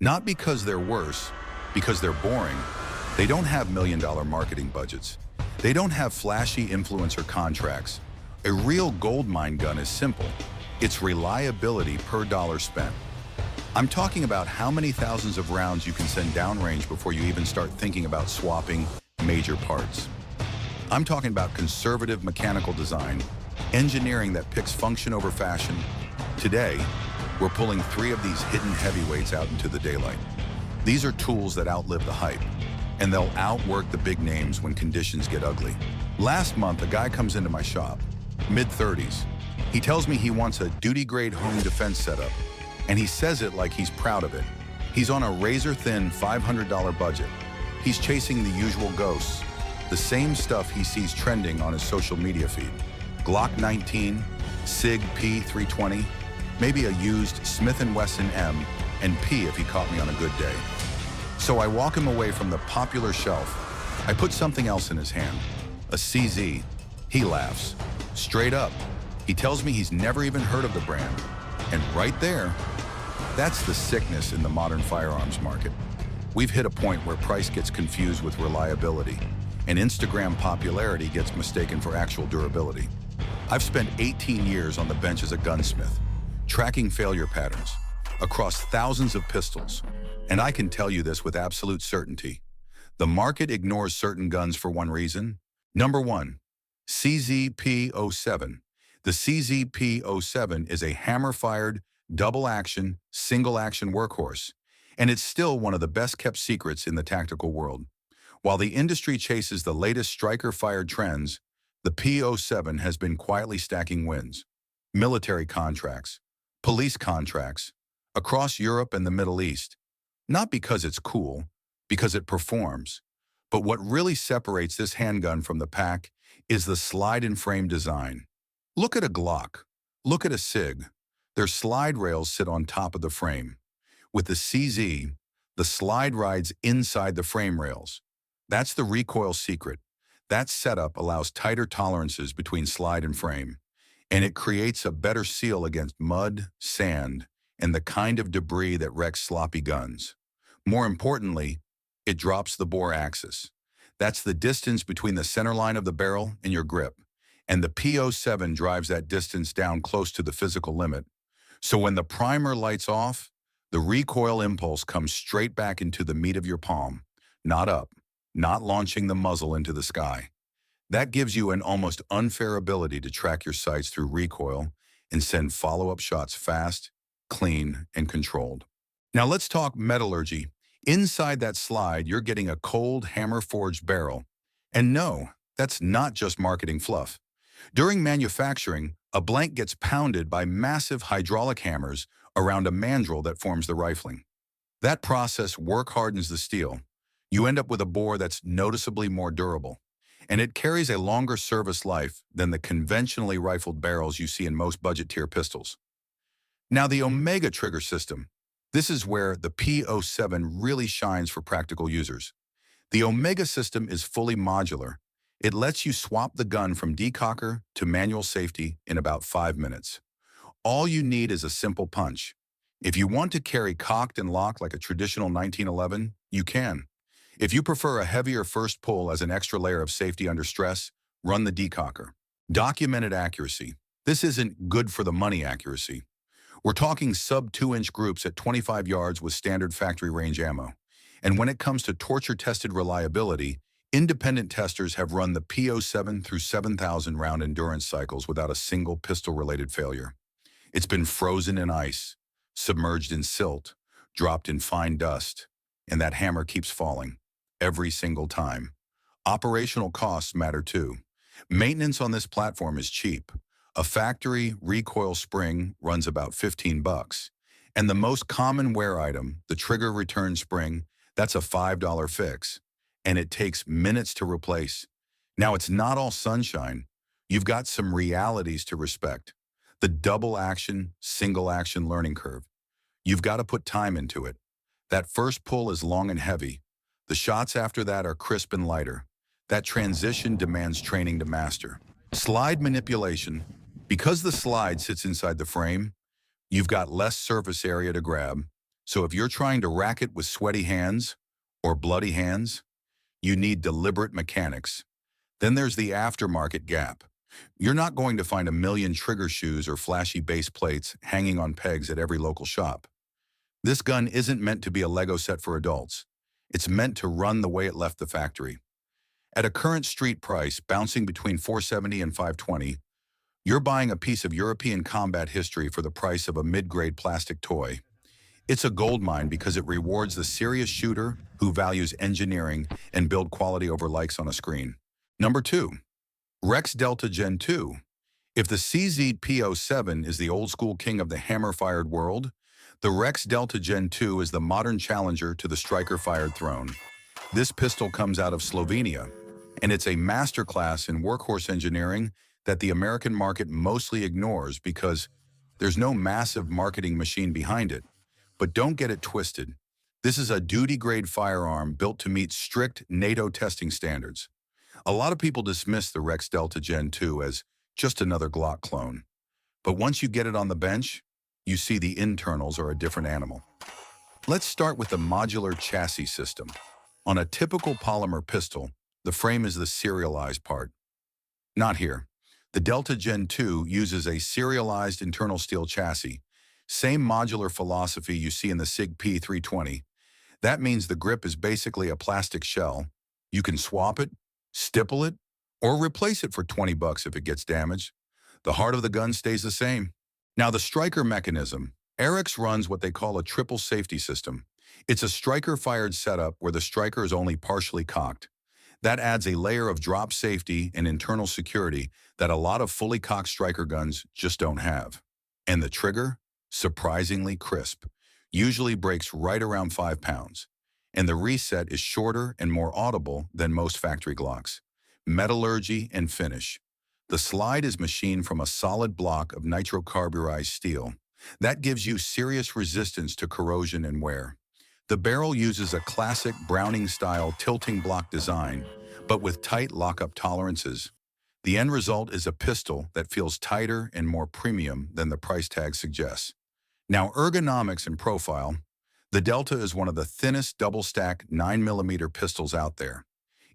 Not because they're worse, because they're boring. They don't have million-dollar marketing budgets. They don't have flashy influencer contracts. A real goldmine gun is simple. It's reliability per dollar spent. I'm talking about how many thousands of rounds you can send downrange before you even start thinking about swapping major parts. I'm talking about conservative mechanical design, engineering that picks function over fashion. Today, we're pulling 3 of these hidden heavyweights out into the daylight. These are tools that outlive the hype, and they'll outwork the big names when conditions get ugly. Last month, a guy comes into my shop, mid-30s. He tells me he wants a duty-grade home defense setup, and he says it like he's proud of it. He's on a razor-thin $500 budget. He's chasing the usual ghosts, the same stuff he sees trending on his social media feed. Glock 19, SIG P320, maybe a used Smith & Wesson M, and P if he caught me on a good day. So I walk him away from the popular shelf. I put something else in his hand, a CZ. He laughs. Straight up. He tells me he's never even heard of the brand. And right there, that's the sickness in the modern firearms market. We've hit a point where price gets confused with reliability, and Instagram popularity gets mistaken for actual durability. I've spent 18 years on the bench as a gunsmith, tracking failure patterns across thousands of pistols. And I can tell you this with absolute certainty. The market ignores certain guns for one reason. Number 1, CZP-07. The CZP-07 is a hammer-fired, double-action, single-action workhorse, and it's still one of the best-kept secrets in the tactical world. While the industry chases the latest striker-fired trends, the P-07 has been quietly stacking wins. Military contracts, police contracts, across Europe and the Middle East. Not because it's cool, because it performs. But what really separates this handgun from the pack is the slide-and-frame design. Look at a Glock. Look at a SIG. Their slide rails sit on top of the frame. With the CZ, the slide rides inside the frame rails. That's the recoil secret. That setup allows tighter tolerances between slide and frame, and it creates a better seal against mud, sand, and the kind of debris that wrecks sloppy guns. More importantly, it drops the bore axis. That's the distance between the center line of the barrel and your grip, and the P-07 drives that distance down close to the physical limit. So when the primer lights off, the recoil impulse comes straight back into the meat of your palm, not up, not launching the muzzle into the sky. That gives you an almost unfair ability to track your sights through recoil and send follow-up shots fast, clean, and controlled. Now let's talk metallurgy. Inside that slide, you're getting a cold, hammer-forged barrel. And no, that's not just marketing fluff. During manufacturing, a blank gets pounded by massive hydraulic hammers around a mandrel that forms the rifling. That process work hardens the steel. You end up with a bore that's noticeably more durable, and it carries a longer service life than the conventionally rifled barrels you see in most budget-tier pistols. Now the Omega trigger system. This is where the P-07 really shines for practical users. The Omega system is fully modular. It lets you swap the gun from decocker to manual safety in about 5 minutes. All you need is a simple punch. If you want to carry cocked and locked like a traditional 1911, you can. If you prefer a heavier first pull as an extra layer of safety under stress, run the decocker. Documented accuracy. This isn't good for the money accuracy. We're talking sub-2-inch groups at 25 yards with standard factory range ammo. And when it comes to torture-tested reliability, independent testers have run the P-07 through 7,000 round endurance cycles without a single pistol-related failure. It's been frozen in ice, submerged in silt, dropped in fine dust, and that hammer keeps falling every single time. Operational costs matter too. Maintenance on this platform is cheap. A factory recoil spring runs about $15, and the most common wear item, the trigger return spring, that's a $5 fix, and it takes minutes to replace. Now, it's not all sunshine. You've got some realities to respect. The double action, single action learning curve. You've got to put time into it. That first pull is long and heavy. The shots after that are crisp and lighter. That transition demands training to master. Slide manipulation. Because the slide sits inside the frame, you've got less surface area to grab, So if you're trying to rack it with sweaty hands or bloody hands, you need deliberate mechanics. Then there's the aftermarket gap. You're not going to find a million trigger shoes or flashy base plates hanging on pegs at every local shop. This gun isn't meant to be a Lego set for adults. It's meant to run the way it left the factory. At a current street price bouncing between $470 and $520, you're buying a piece of European combat history for the price of a mid-grade plastic toy. It's a goldmine because it rewards the serious shooter who values engineering and build quality over likes on a screen. Number 2. Rex Delta Gen 2. If the CZP-07 is the old-school king of the hammer-fired world, the Rex Delta Gen 2 is the modern challenger to the striker-fired throne. This pistol comes out of Slovenia, and it's a masterclass in workhorse engineering that the American market mostly ignores because there's no massive marketing machine behind it. But don't get it twisted. This is a duty-grade firearm built to meet strict NATO testing standards. A lot of people dismiss the Rex Delta Gen 2 as just another Glock clone. But once you get it on the bench, you see the internals are a different animal. Let's start with the modular chassis system. On a typical polymer pistol, the frame is the serialized part. Not here. The Delta Gen 2 uses a serialized internal steel chassis. Same modular philosophy you see in the SIG P320. That means the grip is basically a plastic shell. You can swap it, stipple it, or replace it for 20 bucks if it gets damaged. The heart of the gun stays the same. Now the striker mechanism. Eric's runs what they call a triple safety system. It's a striker-fired setup where the striker is only partially cocked. That adds a layer of drop safety and internal security that a lot of fully cocked striker guns just don't have. And the trigger? Surprisingly crisp. Usually breaks right around 5 pounds. And the reset is shorter and more audible than most factory Glocks. Metallurgy and finish. The slide is machined from a solid block of nitrocarburized steel. That gives you serious resistance to corrosion and wear. The barrel uses a classic Browning-style tilting block design, but with tight lockup tolerances. The end result is a pistol that feels tighter and more premium than the price tag suggests. Now, ergonomics and profile. The Delta is one of the thinnest double-stack 9mm pistols out there.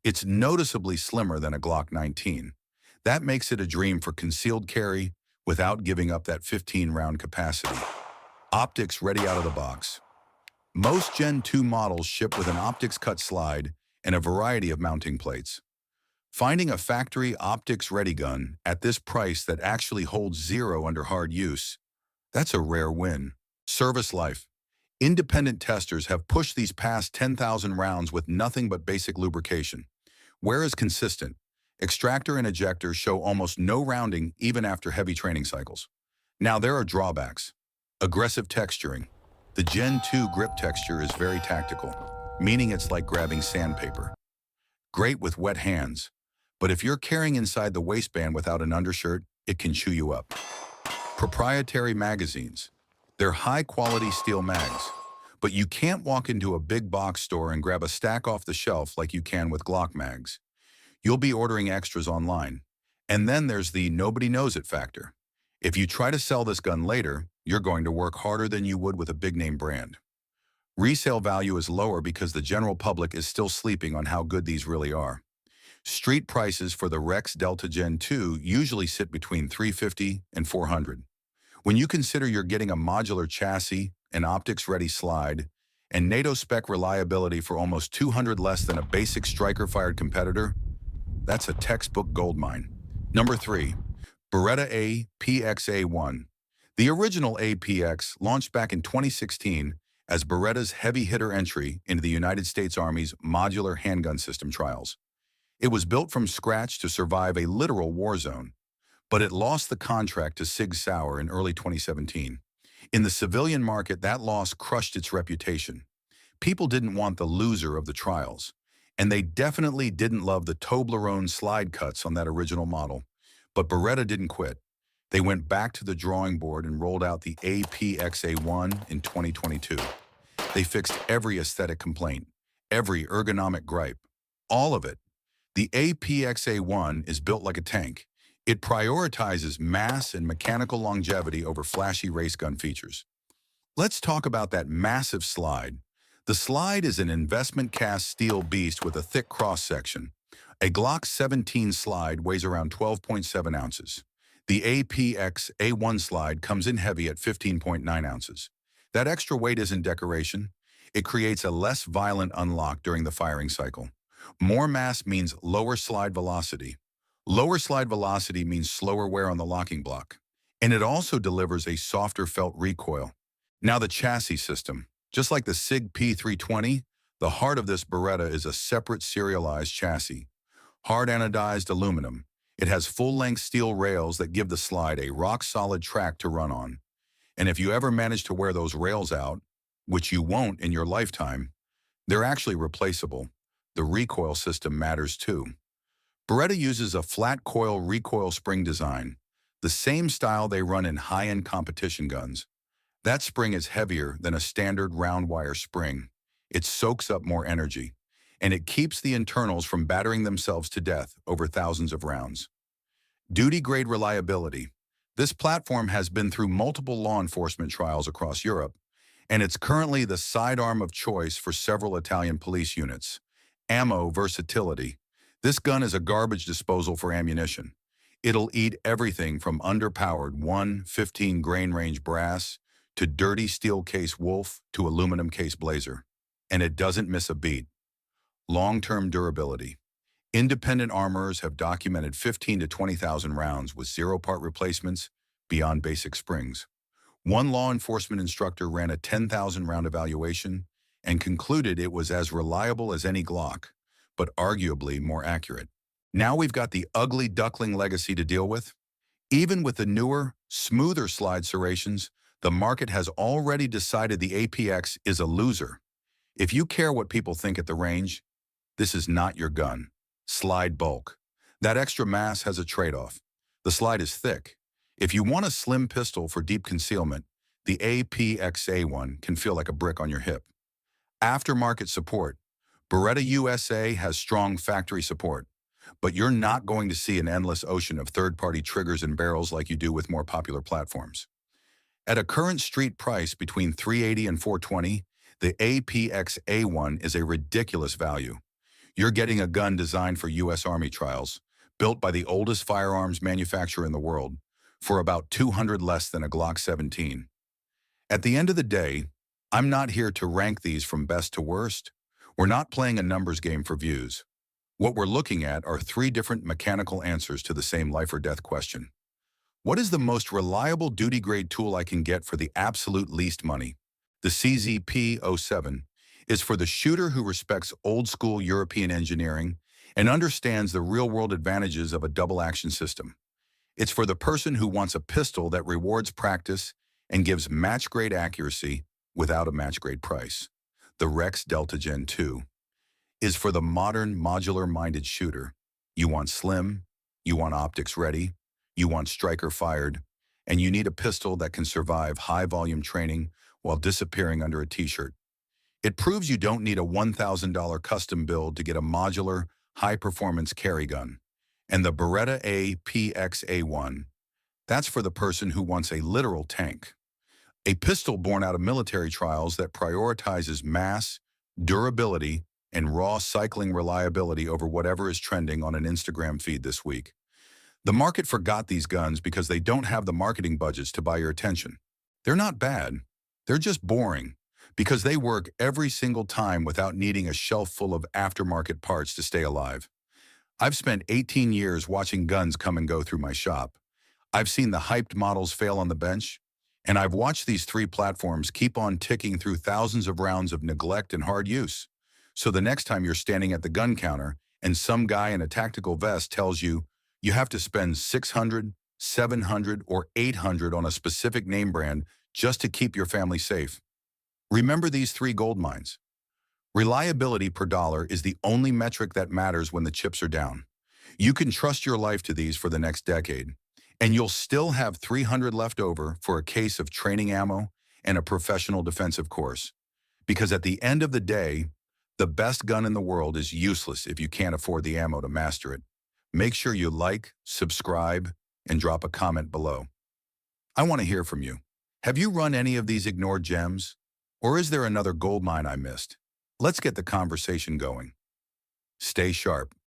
It's noticeably slimmer than a Glock 19. That makes it a dream for concealed carry without giving up that 15-round capacity. Optics ready out of the box. Most Gen 2 models ship with an optics cut slide and a variety of mounting plates. Finding a factory optics-ready gun at this price that actually holds zero under hard use, that's a rare win. Service life. Independent testers have pushed these past 10,000 rounds with nothing but basic lubrication. Wear is consistent. Extractor and ejector show almost no rounding even after heavy training cycles. Now there are drawbacks. Aggressive texturing. The Gen 2 grip texture is very tactical, meaning it's like grabbing sandpaper. Great with wet hands, but if you're carrying inside the waistband without an undershirt, it can chew you up. Proprietary magazines. They're high-quality steel mags, but you can't walk into a big box store and grab a stack off the shelf like you can with Glock mags. You'll be ordering extras online. And then there's the nobody knows it factor. If you try to sell this gun later, you're going to work harder than you would with a big-name brand. Resale value is lower because the general public is still sleeping on how good these really are. Street prices for the Rex Delta Gen 2 usually sit between $350 and $400. When you consider you're getting a modular chassis, an optics-ready slide, and NATO spec reliability for almost $200 less than a basic striker-fired competitor, that's a textbook goldmine. Number 3. Beretta APX A1. The original APX launched back in 2016 as Beretta's heavy hitter entry into the United States Army's modular handgun system trials. It was built from scratch to survive a literal war zone, but it lost the contract to Sig Sauer in early 2017. In the civilian market, that loss crushed its reputation. People didn't want the loser of the trials, and they definitely didn't love the Toblerone slide cuts on that original model. But Beretta didn't quit. They went back to the drawing board and rolled out the APX A1 in 2022. They fixed every aesthetic complaint, every ergonomic gripe, all of it. The APX A1 is built like a tank. It prioritizes mass and mechanical longevity over flashy race gun features. Let's talk about that massive slide. The slide is an investment cast steel beast with a thick cross-section. A Glock 17 slide weighs around 12.7 ounces. The APX A1 slide comes in heavy at 15.9 ounces. That extra weight isn't decoration. It creates a less violent unlock during the firing cycle. More mass means lower slide velocity. Lower slide velocity means slower wear on the locking block. And it also delivers a softer felt recoil. Now the chassis system. Just like the SIG P320, the heart of this Beretta is a separate serialized chassis. Hard anodized aluminum. It has full-length steel rails that give the slide a rock-solid track to run on. And if you ever manage to wear those rails out, which you won't in your lifetime, they're actually replaceable. The recoil system matters too. Beretta uses a flat coil recoil spring design, the same style they run in high-end competition guns. That spring is heavier than a standard round wire spring. It soaks up more energy, and it keeps the internals from battering themselves to death over thousands of rounds. Duty-grade reliability. This platform has been through multiple law enforcement trials across Europe, and it's currently the sidearm of choice for several Italian police units. Ammo versatility. This gun is a garbage disposal for ammunition. It'll eat everything from underpowered 115 grain range brass to dirty steel case Wolf to aluminum case Blazer. And it doesn't miss a beat. Long-term durability. Independent armorers have documented 15 to 20,000 rounds with zero-part replacements beyond basic springs. One law enforcement instructor ran a 10,000-round evaluation and concluded it was as reliable as any Glock, but arguably more accurate. Now we've got the ugly duckling legacy to deal with. Even with the newer, smoother slide serrations, the market has already decided the APX is a loser. If you care what people think at the range, this is not your gun. Slide bulk. That extra mass has a trade-off. The slide is thick. If you want a slim pistol for deep concealment, the APX A1 can feel like a brick on your hip. Aftermarket support. Beretta USA has strong factory support, but you're not going to see an endless ocean of third-party triggers and barrels like you do with more popular platforms. At a current street price between $380 and $420, the APX A1 is a ridiculous value. You're getting a gun designed for U.S. Army trials, built by the oldest firearms manufacturer in the world, for about $200 less than a Glock 17. At the end of the day, I'm not here to rank these from best to worst. We're not playing a numbers game for views. What we're looking at are three different mechanical answers to the same life or death question. What is the most reliable duty-grade tool I can get for the absolute least money? The CZP-07 is for the shooter who respects old-school European engineering and understands the real-world advantages of a double-action system. It's for the person who wants a pistol that rewards practice and gives match-grade accuracy without a match-grade price. The Rex Delta Gen 2 is for the modern, modular-minded shooter. You want slim, you want optics ready, you want striker fired, and you need a pistol that can survive high-volume training while disappearing under a t-shirt. It proves you don't need a $1,000 custom build to get a modular, high-performance carry gun. And the Beretta APX A1, that's for the person who wants a literal tank. A pistol born out of military trials that prioritizes mass, durability, and raw cycling reliability over whatever is trending on an Instagram feed this week. The market forgot these guns because they don't have the marketing budgets to buy your attention. They're not bad. They're just boring because they work every single time without needing a shelf full of aftermarket parts to stay alive. I've spent 18 years watching guns come and go through my shop. I've seen the hyped models fail on the bench, and I've watched these three platforms keep on ticking through thousands of rounds of neglect and hard use. So the next time you're standing at the gun counter and some guy in a tactical vest tells you you have to spend $600, $700, or $800 on a specific name brand just to keep your family safe, remember these three gold mines. Reliability per dollar is the only metric that matters when the chips are down. You can trust your life to these for the next decade, and you'll still have $300 left over for a case of training ammo and a professional defensive course. Because at the end of the day, the best gun in the world is useless if you can't afford the ammo to master it. Make sure you like, subscribe, and drop a comment below. I want to hear from you. Have you run any of these ignored gems? Or is there another gold mine I missed? Let's get the conversation going. Stay sharp.